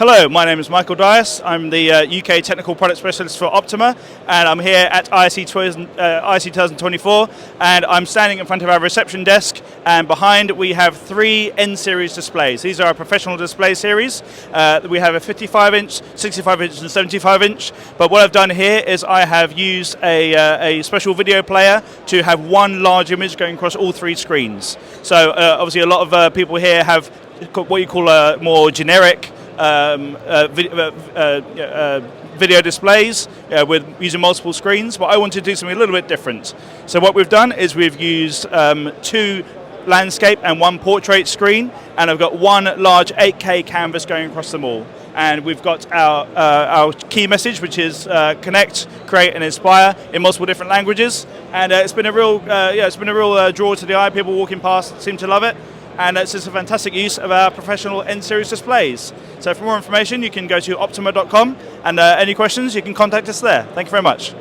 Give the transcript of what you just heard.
Hello, my name is Michael Dias. I'm the UK Technical Product Specialist for Optoma, and I'm here at ISE 2024, and I'm standing in front of our reception desk, and behind we have 3 N-series displays. These are our professional display series. We have a 55-inch, 65-inch and 75-inch, but what I've done here is I have used a special video player to have one large image going across all 3 screens. So obviously a lot of people here have what you call a more generic video displays with using multiple screens, but I want to do something a little bit different. So what we've done is we've used 2 landscape and 1 portrait screen, and I've got 1 large 8K canvas going across them all. And we've got our key message, which is connect, create, and inspire in multiple different languages. And it's been a real, draw to the eye. People walking past seem to love it. And it's just a fantastic use of our professional N-series displays. So for more information, you can go to optoma.com, and any questions, you can contact us there. Thank you very much.